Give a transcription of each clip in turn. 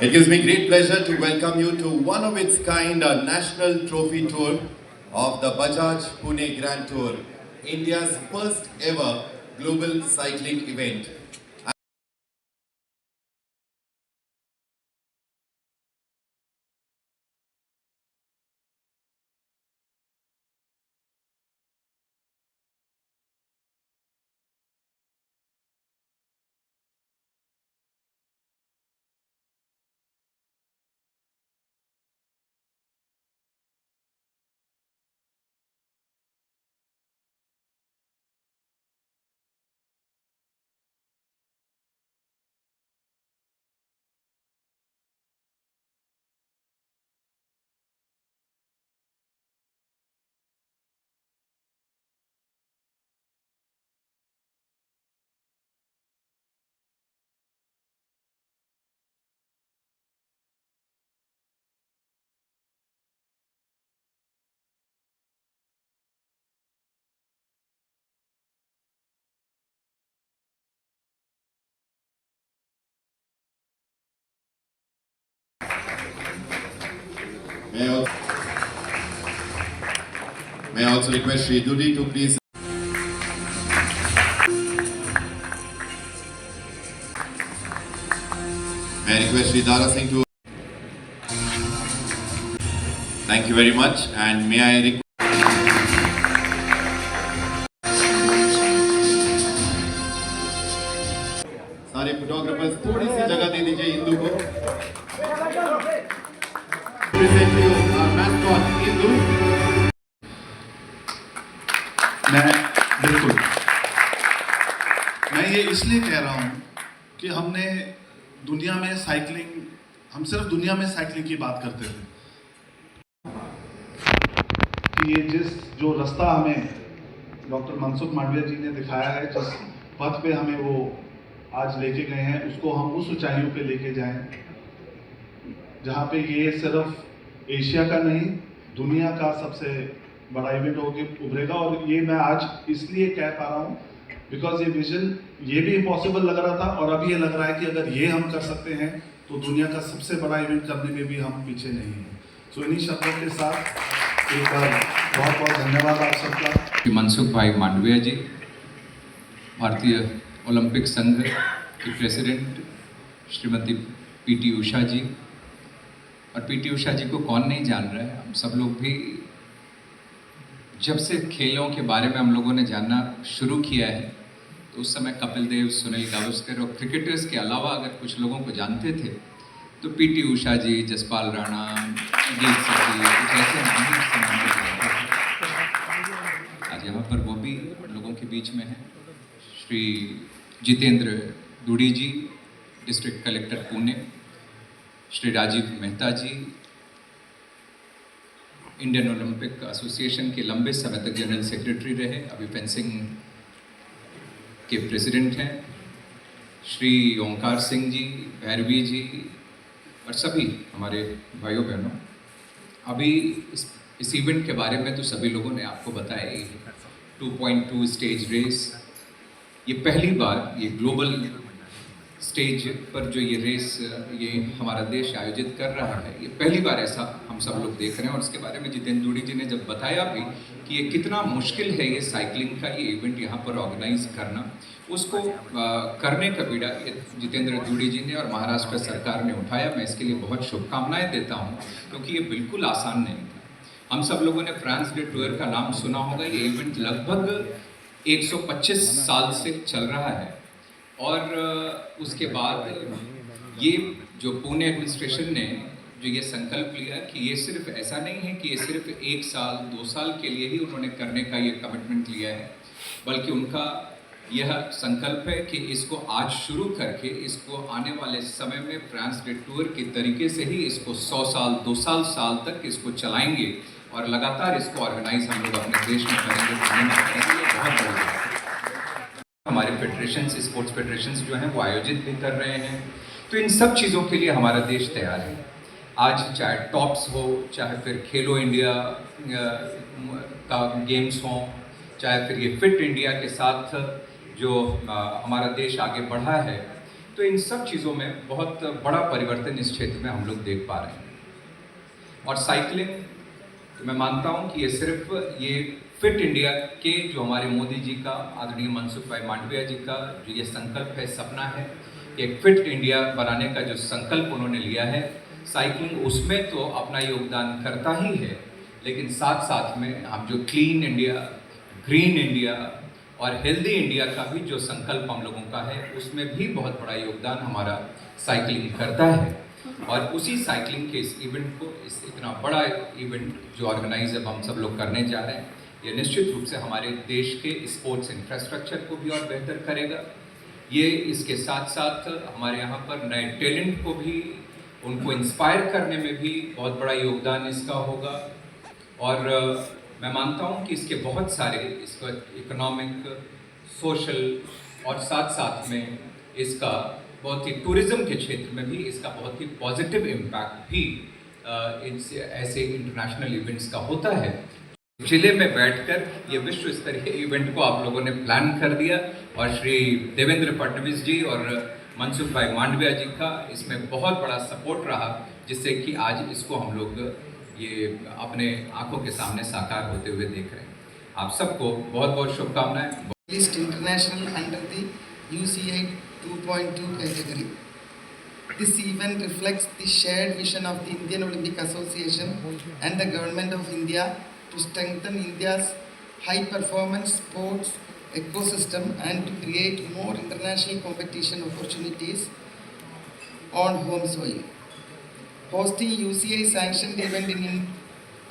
It gives me great pleasure to welcome you to one of its kind national trophy tour of the Bajaj Pune Grand Tour, India's first ever global cycling event. May I also request Shri Dudi to please. May I request Shri Dara Singh to. Thank you very much, and may I request. सारे photographers थोड़ी सी जगह दे दीजिए इंदु को. Present you our mascot Indu. मैं ये इसलिए कह रहा हूँ कि हमने दुनिया में साइकिलिंग, हम सिर्फ दुनिया में साइकिलिंग की बात करते थे कि ये जो रास्ता हमें डॉक्टर मनसुख मांडविया जी ने दिखाया है, जिस पथ पे हमें वो आज लेके गए हैं, उसको हम उस ऊंचाइयों पे लेके जाएं जहाँ पे ये सिर्फ एशिया का नहीं, दुनिया का सबसे बड़ा इवेंट होकर उभरेगा. और ये मैं आज इसलिए कह पा रहा हूँ बिकॉज ये विजन ये भी इम्पॉसिबल लग रहा था, और अभी ये लग रहा है कि अगर ये हम कर सकते हैं तो दुनिया का सबसे बड़ा इवेंट करने में भी हम पीछे नहीं हैं. सो इन्हीं शब्दों के साथ एक बार बहुत बहुत धन्यवाद आप सबका. मनसुख भाई मांडविया जी, भारतीय ओलंपिक संघ के प्रेसिडेंट श्रीमती पीटी उषा जी, और पीटी उषा जी को कौन नहीं जान रहा है, हम सब लोग भी जब से खेलों के बारे में हम लोगों ने जानना शुरू किया है तो उस समय कपिल देव, सुनील गावस्कर और क्रिकेटर्स के अलावा अगर कुछ लोगों को जानते थे तो पीटी उषा जी, जसपाल राणा, गीत सिंह जी, कुछ ऐसे आज यहाँ पर वो भी लोगों के बीच में है. श्री जितेंद्र दुड़ी जी, डिस्ट्रिक्ट कलेक्टर पुणे, श्री राजीव मेहता जी, इंडियन ओलंपिक एसोसिएशन के लंबे समय तक जनरल सेक्रेटरी रहे, अभी फेंसिंग के प्रेसिडेंट हैं, श्री ओंकार सिंह जी, भैरवी जी और सभी हमारे भाइयों बहनों. अभी इस इवेंट के बारे में तो सभी लोगों ने आपको बताया ही. 2.2 स्टेज रेस, ये पहली बार ये ग्लोबल स्टेज पर जो ये रेस ये हमारा देश आयोजित कर रहा है, ये पहली बार ऐसा हम सब लोग देख रहे हैं. और इसके बारे में जितेंद्र दुड़ी जी ने जब बताया भी कि ये कितना मुश्किल है ये साइकिलिंग का ये इवेंट यहाँ पर ऑर्गेनाइज करना, उसको करने का बीड़ा जितेंद्र दुड़ी जी ने और महाराष्ट्र सरकार ने उठाया. मैं इसके लिए बहुत शुभकामनाएं देता हूँ, क्योंकि ये बिल्कुल आसान नहीं था. हम सब लोगों ने फ्रांस डे टूर का नाम सुना होगा. ये इवेंट लगभग 125 साल से चल रहा है, और उसके बाद ये जो पुणे एडमिनिस्ट्रेशन ने जो ये संकल्प लिया कि ये सिर्फ ऐसा नहीं है कि ये सिर्फ 1 साल 2 साल के लिए ही उन्होंने करने का ये कमिटमेंट लिया है, बल्कि उनका यह संकल्प है कि इसको आज शुरू करके इसको आने वाले समय में फ्रांस डे टूर के तरीके से ही इसको 100 साल 200 साल तक इसको चलाएंगे, और लगातार इसको ऑर्गेनाइज हम लोग अपने देश में करेंगे. बहुत बड़ी हमारे फेडरेशंस, स्पोर्ट्स फेडरेशंस जो हैं वो आयोजित भी कर रहे हैं. तो इन सब चीज़ों के लिए हमारा देश तैयार है. आज चाहे टॉप्स हो, चाहे फिर खेलो इंडिया का गेम्स हो, चाहे फिर ये फिट इंडिया के साथ जो हमारा देश आगे बढ़ा है, तो इन सब चीज़ों में बहुत बड़ा परिवर्तन इस क्षेत्र में हम लोग देख पा रहे हैं। और साइकिलिंग तो मैं मानता हूँ कि ये सिर्फ ये फिट इंडिया के जो हमारे मोदी जी का, आदरणीय मनसुख भाई मांडविया जी का जो ये संकल्प है, सपना है, एक फिट इंडिया बनाने का जो संकल्प उन्होंने लिया है, साइकिलिंग उसमें तो अपना योगदान करता ही है, लेकिन साथ साथ में हम जो क्लीन इंडिया, ग्रीन इंडिया और हेल्दी इंडिया का भी जो संकल्प हम लोगों का है, उसमें भी बहुत बड़ा योगदान हमारा साइकिलिंग करता है। और उसी साइकिलिंग के इस इवेंट को, इस इतना बड़ा इवेंट जो ऑर्गेनाइज अब हम सब लोग करने जा रहे हैं, ये निश्चित रूप से हमारे देश के स्पोर्ट्स इंफ्रास्ट्रक्चर को भी और बेहतर करेगा। ये इसके साथ साथ हमारे यहाँ पर नए टैलेंट को भी, उनको इंस्पायर करने में भी बहुत बड़ा योगदान इसका होगा। और मैं मानता हूँ कि इसके बहुत सारे, इसका इकोनॉमिक, सोशल और साथ साथ में इसका बहुत ही टूरिज्म के क्षेत्र में भी इसका बहुत ही पॉजिटिव इम्पैक्ट भी इनसे ऐसे इंटरनेशनल इवेंट्स का होता है। जिले में बैठकर ये विश्व स्तरीय इवेंट को आप लोगों ने प्लान कर दिया और श्री देवेंद्र फडणवीस जी और मनसुख भाई मांडविया जी का इसमें बहुत बड़ा सपोर्ट रहा, जिससे कि आज इसको हम लोग ये अपने आंखों के सामने साकार होते हुए देख रहे हैं। आप सबको बहुत बहुत शुभकामनाएं। List international under the UCI 2.2 category. This event reflects the shared vision of the Indian Olympic Association and the Government of India to strengthen India's high-performance sports ecosystem and to create more international competition opportunities on home soil. Hosting UCI-sanctioned event in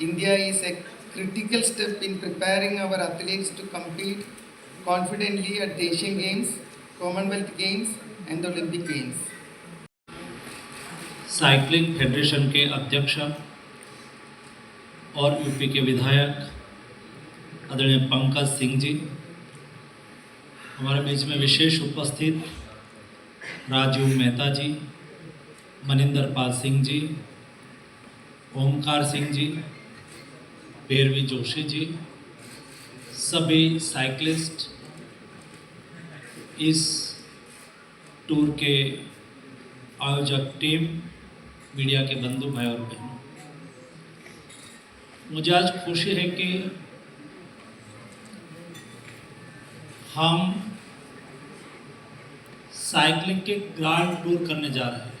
India is a critical step in preparing our athletes to compete confidently at the Asian Games, Commonwealth Games and the Olympic Games. Cycling federation के अध्यक्ष और UP के विधायक आदरणीय पंकज सिंह जी, हमारे बीच में विशेष उपस्थित राजीव मेहता जी, मनिंदर पाल सिंह जी, ओमकार सिंह जी, भैरवी जोशी जी, सभी साइकिलिस्ट, इस टूर के आयोजक टीम, मीडिया के बंधु भाई और बहनों, मुझे आज खुशी है कि हम साइकिलिंग के ग्रांड टूर करने जा रहे हैं।